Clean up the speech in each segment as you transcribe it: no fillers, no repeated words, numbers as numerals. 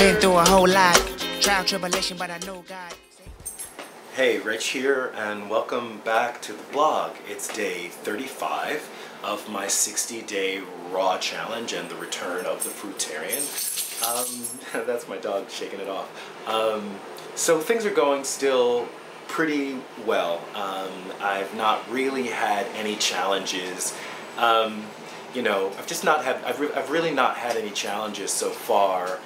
Been through a whole lot, trial, tribulation, but I know God. Hey, Rich here, and welcome back to the blog. It's day 35 of my 60-day raw challenge and the return of the fruitarian. That's my dog shaking it off. So things are going still pretty well. I've not really had any challenges. I've really not had any challenges so far.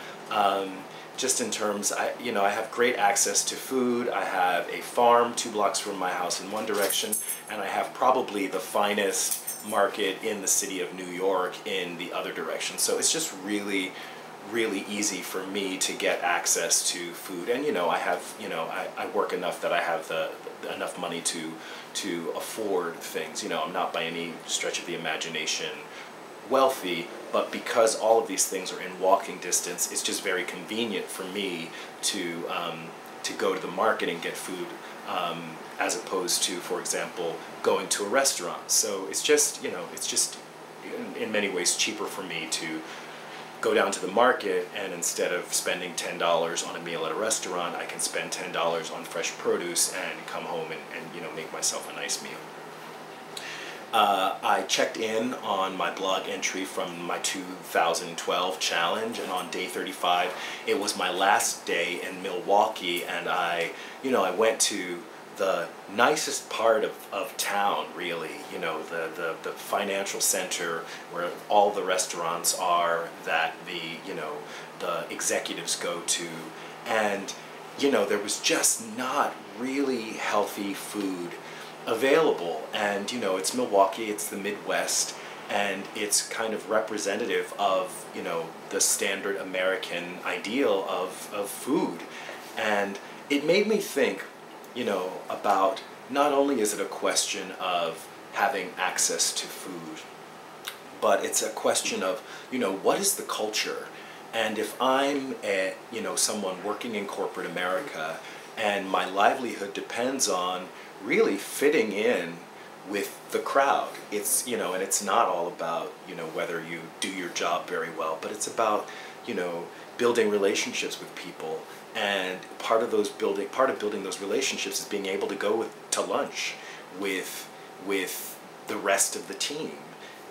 Just in terms, I have great access to food. I have a farm 2 blocks from my house in one direction, and I have probably the finest market in the city of New York in the other direction. So it's just really easy for me to get access to food. And I work enough that I have enough money to afford things. I'm not by any stretch of the imagination wealthy, but because all of these things are in walking distance, it's just very convenient for me to go to the market and get food, as opposed to, for example, going to a restaurant. So it's just in many ways cheaper for me to go down to the market, and instead of spending $10 on a meal at a restaurant, I can spend $10 on fresh produce and come home and make myself a nice meal. I checked in on my blog entry from my 2012 challenge, and on day 35 it was my last day in Milwaukee, and I went to the nicest part of town, really, the financial center where all the restaurants are that the executives go to, and there was just not really healthy food available. And it's Milwaukee, it's the Midwest, and it's kind of representative of the standard American ideal of food. And it made me think about, not only is it a question of having access to food, but it's a question of what is the culture. And if I'm someone working in corporate America and my livelihood depends on really fitting in with the crowd, it's and it's not all about whether you do your job very well, but it's about building relationships with people. And part of building those relationships is being able to go to lunch with the rest of the team.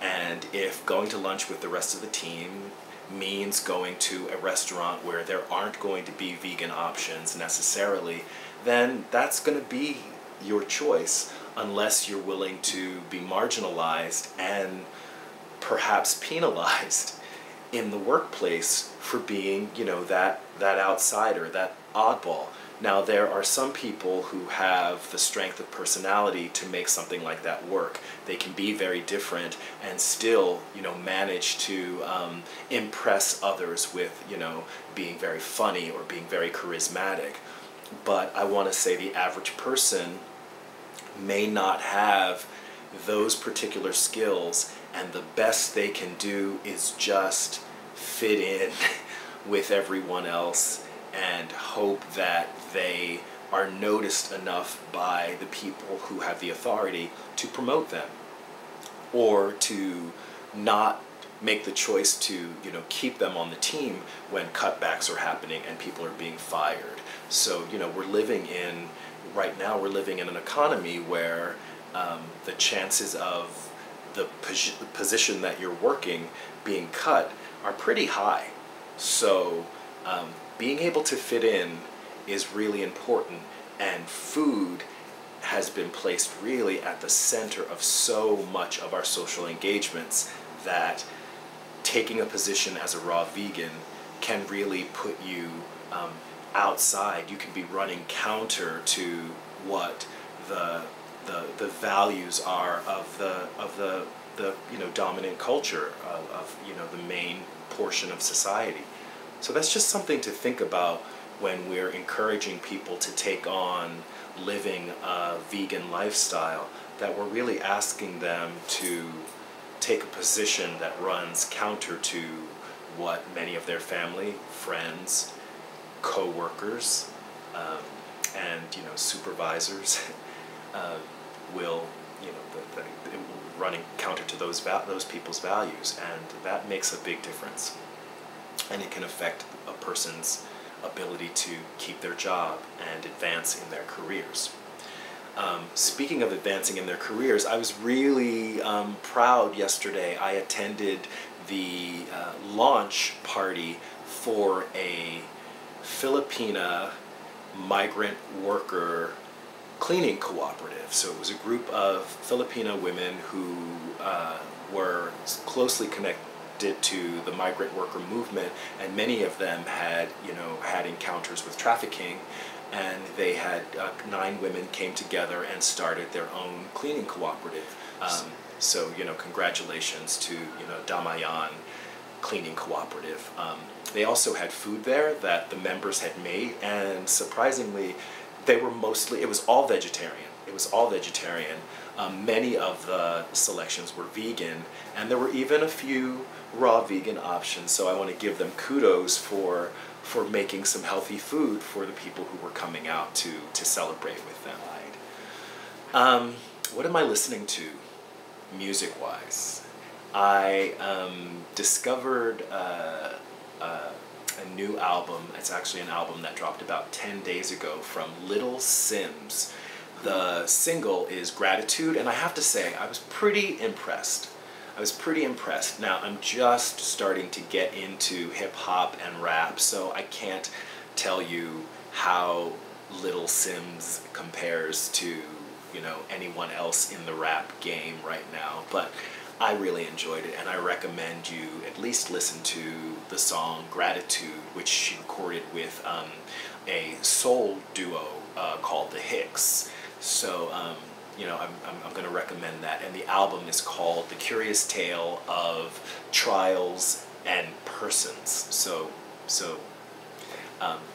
And if going to lunch with the rest of the team means going to a restaurant where there aren't going to be vegan options necessarily, then that's going to be your choice, unless you're willing to be marginalized and perhaps penalized in the workplace for being that outsider, that oddball. Now, there are some people who have the strength of personality to make something like that work. They can be very different and still manage to impress others with being very funny or being very charismatic. But I want to say the average person may not have those particular skills, and the best they can do is just fit in with everyone else and hope that they are noticed enough by the people who have the authority to promote them, or to not make the choice to keep them on the team when cutbacks are happening and people are being fired. So right now we're living in an economy where the chances of the position that you're working being cut are pretty high. So being able to fit in is really important, and food has been placed really at the center of so much of our social engagements that taking a position as a raw vegan can really put you outside. You can be running counter to what the values are of the dominant culture of the main portion of society. So that's just something to think about when we're encouraging people to take on living a vegan lifestyle, that we're really asking them to take a position that runs counter to what many of their family, friends, co-workers, and supervisors will running counter to those people's values, and that makes a big difference. and it can affect a person's ability to keep their job and advance in their careers. Speaking of advancing in their careers, I was really proud yesterday. I attended the launch party for a Filipina migrant worker cleaning cooperative. So it was a group of Filipina women who were closely connected to the migrant worker movement, and many of them had encounters with trafficking, and they had 9 women came together and started their own cleaning cooperative. So congratulations to Damayan Cleaning Cooperative. They also had food there that the members had made, and surprisingly, it was all vegetarian. It was all vegetarian. Many of the selections were vegan, and there were even a few raw vegan options. So I want to give them kudos for making some healthy food for the people who were coming out to celebrate with them. What am I listening to, music-wise? I discovered a new album. It's actually an album that dropped about 10 days ago from Little Simz. The single is Gratitude, and I have to say, I was pretty impressed. Now, I'm just starting to get into hip-hop and rap, so I can't tell you how Little Simz compares to, anyone else in the rap game right now, but I really enjoyed it, and I recommend you at least listen to the song Gratitude, which she recorded with a soul duo called The Hicks. So, I'm going to recommend that. And the album is called The Curious Tale of Trials and Persons. So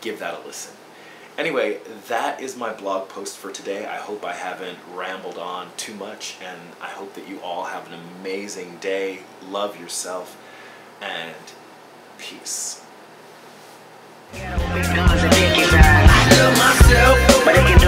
give that a listen. Anyway, that is my blog post for today. I hope I haven't rambled on too much, and I hope that you all have an amazing day. Love yourself, and peace. I love myself, but it can